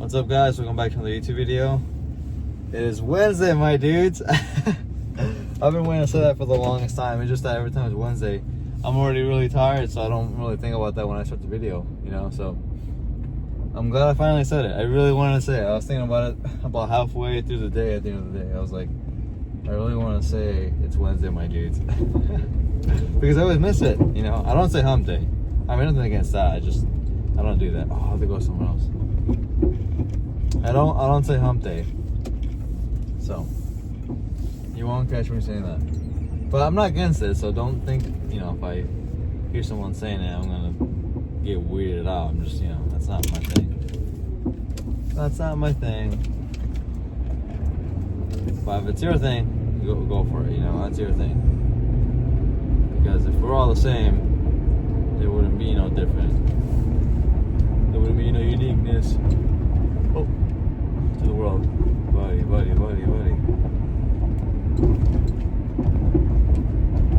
What's up, guys? Welcome back to another YouTube video. It is Wednesday, my dudes. I've been waiting to say that for the longest time. It's just that every time it's Wednesday, I'm already really tired, so I don't really think about that when I start the video, you know? So I'm glad I finally said it. I really wanted to say it. I was thinking about it about halfway through the day at the end of the day. I was like, I really want to say it's Wednesday, my dudes. Because I always miss it, you know? I don't say hump day. I mean, nothing against that. I don't do that. Oh, I have to go somewhere else. I don't say hump day. So you won't catch me saying that. But I'm not against it, so don't think, you know, if I hear someone saying it, I'm gonna get weirded out. I'm just, you know, that's not my thing. That's not my thing. But if it's your thing, go for it, you know, that's your thing. Because if we're all the same, there wouldn't be no different. There wouldn't be no uniqueness. Oh, to the world. Buddy.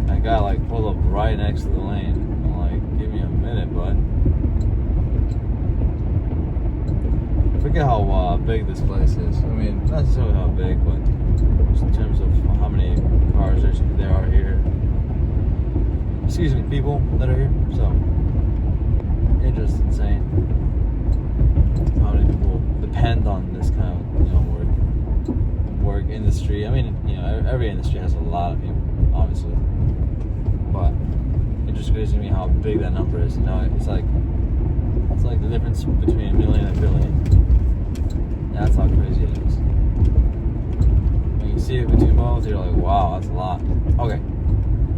That guy like pulled up right next to the lane. I'm like, give me a minute, bud. I forget how big this place is. I mean, not necessarily how big, but just in terms of how many cars there are here. Excuse me, people that are here. So, it's just insane how many people depend on this kind of, you know, work industry. I mean, you know, every industry has a lot of people, obviously, but it just crazy to me how big that number is. You know, it's like the difference between a million and a billion. That's how crazy it is. When you see it between both, you're like, wow, that's a lot. Okay,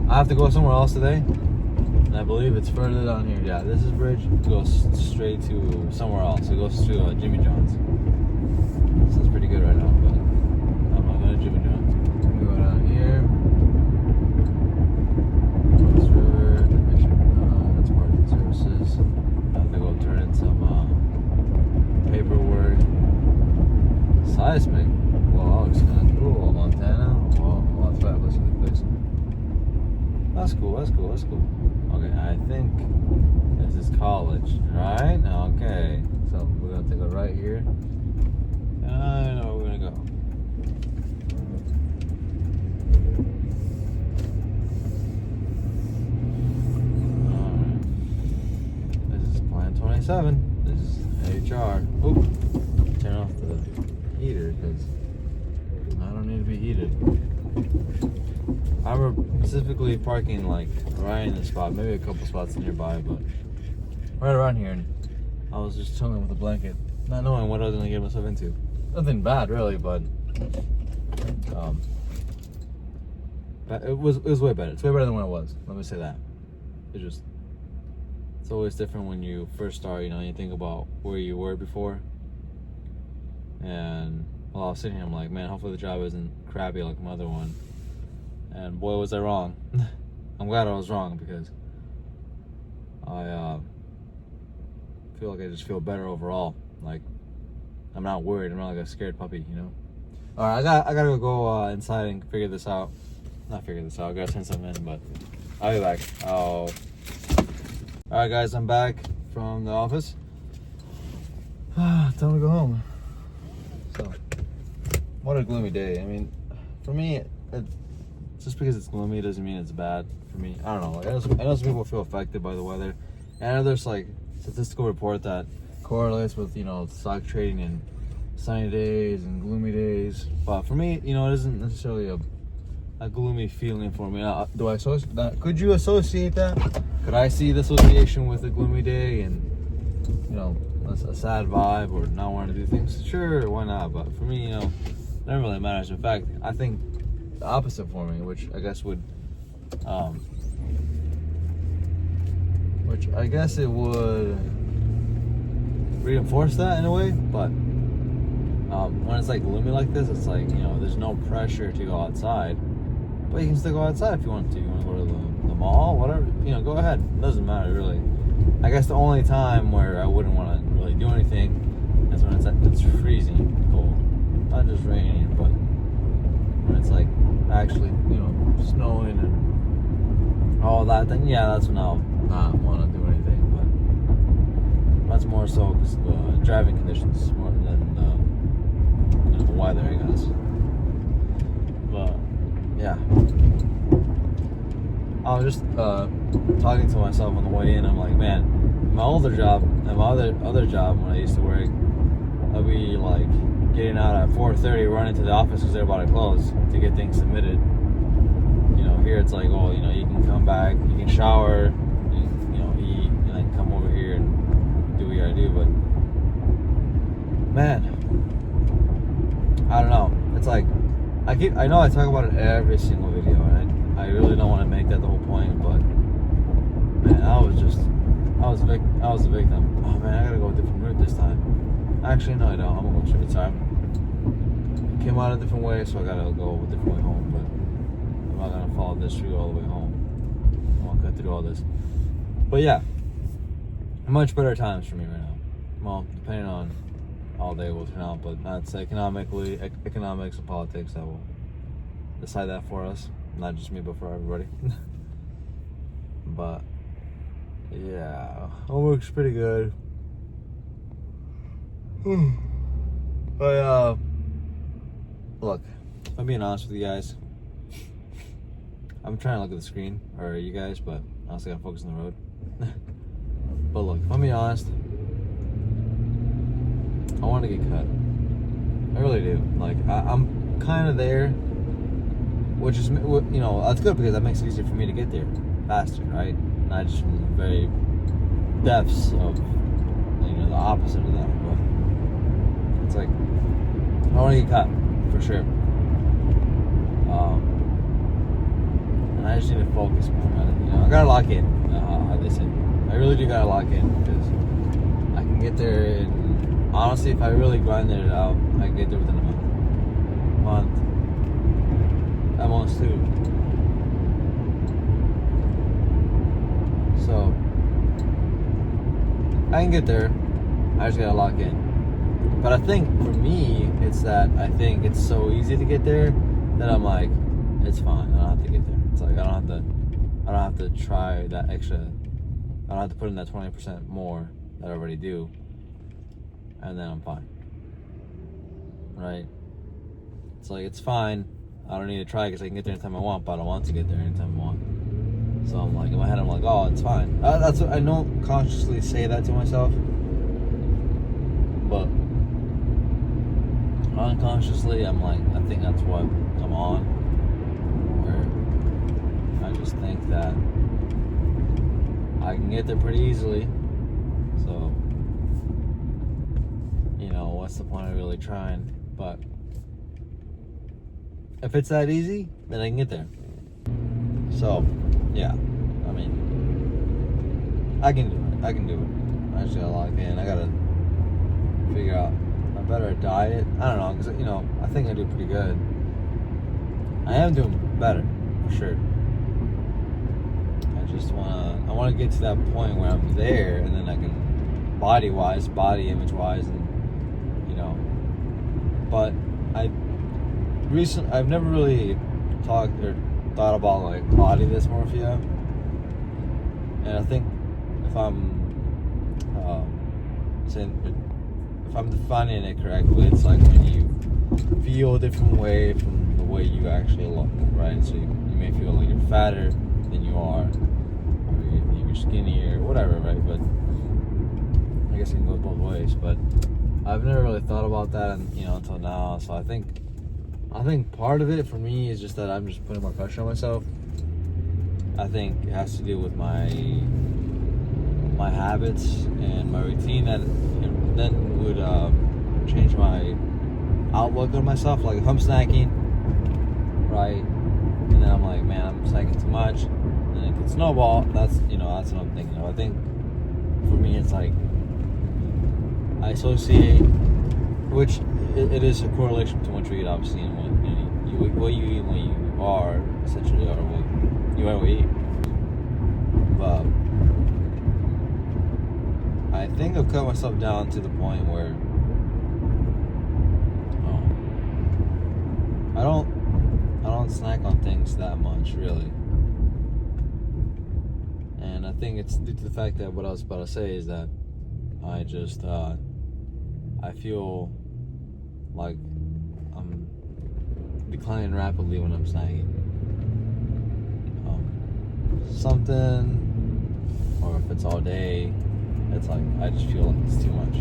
I have to go somewhere else today, and I believe it's further down here. Yeah, this is bridge. It goes straight to somewhere else. It goes to Jimmy John's. This is pretty good right now, but I'm not going to Jimmy John's. We go down here. Cross River. That's parking services. I have to go turn in some paperwork. Seismic. Well, that looks kind of cool. Montana. Well, that's fabulous. Place. That's cool. Okay, I think this is college, right? Okay, so we're gonna take a right here. I know where we're gonna go. Alright. This is Plan 27. This is HR. Oop. Turn off the heater because I don't need to be heated. I'm specifically parking like right in the spot, maybe a couple spots nearby, but right around here. And I was just chilling with a blanket, not knowing what I was gonna get myself into. Nothing bad really, but it was way better. It's way better than what it was. Let me say that. It's always different when you first start. You know, you think about where you were before, and while I was sitting here, I'm like, man, hopefully the job isn't crappy like my other one. And boy, was I wrong. I'm glad I was wrong because I feel like I just feel better overall. Like, I'm not worried. I'm not like a scared puppy, you know? Alright, I gotta go inside and figure this out. Not figure this out. I gotta send something in, but I'll be back. Alright, guys, I'm back from the office. Time to go home. So, what a gloomy day. I mean, for me, just because it's gloomy doesn't mean it's bad for me. I don't know. Like, I know some people feel affected by the weather. And I know there's like statistical report that correlates with, you know, stock trading in sunny days and gloomy days. But for me, you know, it isn't necessarily a gloomy feeling for me. Do I associate that? Could you associate that? Could I see the association with a gloomy day and, you know, a sad vibe or not wanting to do things? Sure, why not? But for me, you know, it doesn't really matter. In fact, I think the opposite for me, which I guess would reinforce that in a way. But when it's like gloomy like this, it's like, you know, there's no pressure to go outside, but you can still go outside if you want to. You want to go to the mall, whatever, you know, go ahead. It doesn't matter really. I guess the only time where I wouldn't want to really do anything is when it's freezing cold, not just raining, but when it's like actually, you know, snowing and all that, then yeah, that's when I'll not want to do anything. But That's more so because the driving conditions more than the weather, I guess. But yeah, I was just talking to myself on the way in. I'm like, man, my older job and my other job when I used to work, I'd be like getting out at 4:30, running to the office because they're about to close to get things submitted. You know, here it's like, oh, you know, you can come back, you can shower, you know, eat, and then come over here and do what you gotta do. But man, I don't know. It's like I know I talk about it every single video, and I really don't want to make that the whole point, but man, I was a victim. Oh man, I gotta go a different route this time. Actually, no, I don't. I'm gonna go straight. Sorry. Came out a different way, so I gotta go a different way home. But I'm not gonna follow this route all the way home. I want to cut through all this. But yeah, much better times for me right now. Well, depending on how they will turn out, but that's economics and politics that will decide that for us. Not just me, but for everybody. But yeah, homework's pretty good. But look, if I'm being honest with you guys, I'm trying to look at the screen, or you guys, but honestly I'm focused on the road. But look, if I'm being honest, I want to get cut. I really do. Like, I'm kind of there, which is, you know, that's good because that makes it easier for me to get there faster, right? Not just from the very depths of, you know, the opposite of that. But it's like, I want to get cut, for sure. And I just need to focus more on it. You know, I gotta lock in, how they say. I really do gotta lock in because I can get there in, honestly, if I really grind it out, I can get there within a month. At most 2. So I can get there. I just gotta lock in. But I think for me, it's that I think it's so easy to get there that I'm like, it's fine. I don't have to get there. It's like I don't have to try that extra. I don't have to put in that 20% more that I already do, and then I'm fine. Right? It's like it's fine. I don't need to try because I can get there anytime I want, but I don't want to get there anytime I want. So I'm like, in my head, I'm like, oh, it's fine. That's what, I don't consciously say that to myself, but unconsciously, I'm like, I think that's what I'm on. Where I just think that I can get there pretty easily. So, you know, what's the point of really trying? But if it's that easy, then I can get there. So, yeah, I mean, I can do it. I can do it. I just gotta lock in. I gotta figure out a better diet. I don't know, because, you know, I think I do pretty good. I am doing better, for sure. I just I want to get to that point where I'm there, and then I can, body image-wise, and, you know, but I've never really talked or thought about like body dysmorphia, and I think if I'm defining it correctly, it's like when you feel a different way from the way you actually look, right? So you may feel like you're fatter than you are, or you're skinnier, whatever, right? But I guess it can go both ways. But I've never really thought about that, until now. So I think part of it for me is just that I'm just putting more pressure on myself. I think it has to do with my habits and my routine that then would change my outlook on myself. Like if I'm snacking, right, and then I'm like, man, I'm snacking too much, and it could snowball. That's what I'm thinking of. I think for me, it's like I associate, which it is a correlation between what you eat, obviously, and what you eat when you are essentially, or what you ever eat. But I think I've cut myself down to the point where I don't snack on things that much, really. And I think it's due to the fact that what I was about to say is that I just I feel like I'm declining rapidly when I'm snacking. Something, or if it's all day, it's like I just feel like it's too much.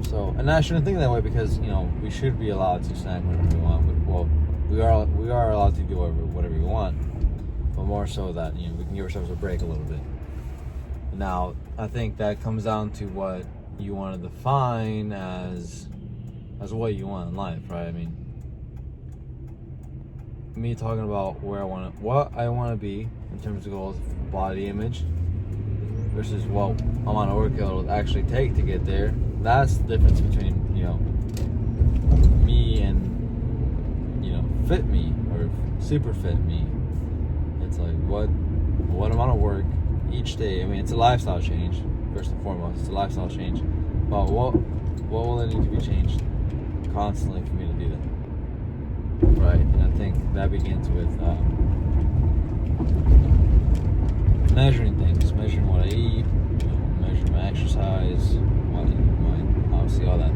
So, and I shouldn't think that way, because we should be allowed to snack whenever we want. Well, we are allowed to do whatever we want, but more so that we can give ourselves a break a little bit. Now, I think that comes down to what you want to define as what you want in life, right? I mean, me talking about what I want to be in terms of goals, body image, versus what I'm on a work it'll actually take to get there. That's the difference between me and fit me or super fit me. It's like what I'm on to work each day. I mean, it's a lifestyle change first and foremost. It's a lifestyle change, but what will it need to be changed constantly for me to do that? Right, and I think that begins with measuring things, measuring what I eat, measuring my exercise, obviously all that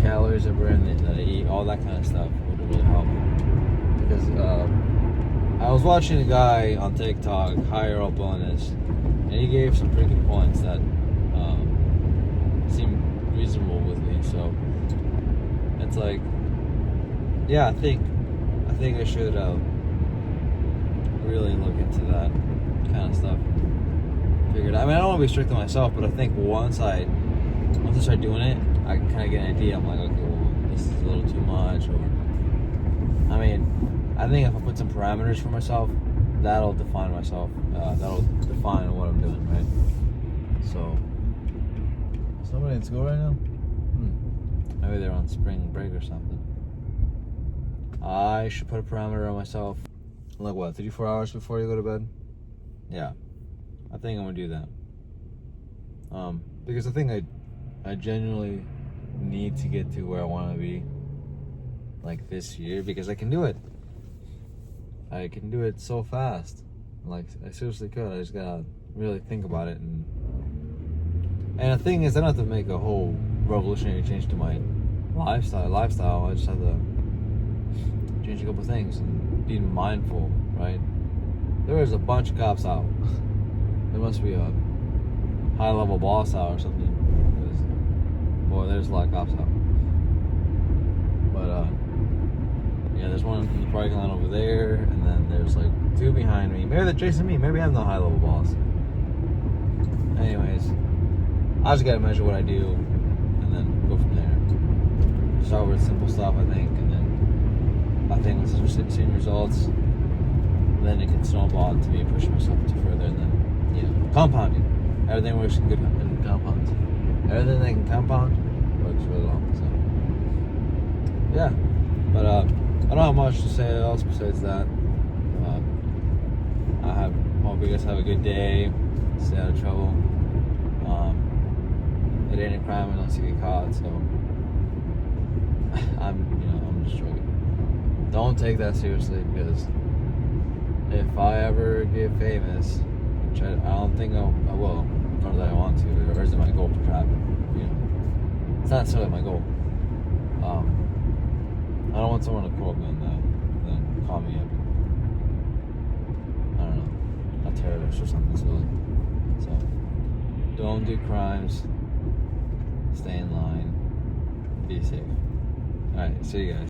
calories that I eat, all that kind of stuff would really help. Because I was watching a guy on TikTok, Higher Up Bonus, and he gave some pretty good points that seemed reasonable with me. So it's like, yeah, I think I should really look into that kind of stuff. Figured. I mean, I don't want to be strict on myself, but I think once I start doing it, I can kind of get an idea. I'm like, okay, well, this is a little too much, or I mean, I think if I put some parameters for myself, that'll define myself. That'll define what I'm doing, right? So, somebody in school right now? Maybe they're on spring break or something. I should put a parameter on myself. Like what, 3-4 hours before you go to bed? Yeah, I think I'm gonna do that. Because I think I genuinely need to get to where I want to be, like this year, because I can do it. I can do it so fast. Like, I seriously could. I just gotta really think about it. And the thing is, I don't have to make a whole revolutionary change to my lifestyle. I just have to change a couple things and be mindful, right? There is a bunch of cops out. There must be a high-level boss out or something. Because, boy, there's a lot of cops out. But, yeah, there's one in the parking lot over there, and then there's like 2 behind me. Maybe they're chasing me. Maybe I'm the high-level boss. Anyways, I just gotta measure what I do, and then go from there. Start with simple stuff, I think, and then I think once I start seeing results, then it can snowball to me pushing myself to further, and then compounding. Everything works in good in compounds. Everything that can compound works really well. So yeah, but I don't have much to say else besides that. Hope you guys have a good day. Stay out of trouble. It ain't a crime unless you get caught. So I'm just joking. Don't take that seriously, because if I ever get famous, I don't think I will, nor that I want to, or is it my goal to trap? It's not necessarily my goal. I don't want someone to quote me and then call me a terrorist or something silly. So don't do crimes. Stay in line. Be safe. Alright, see you guys.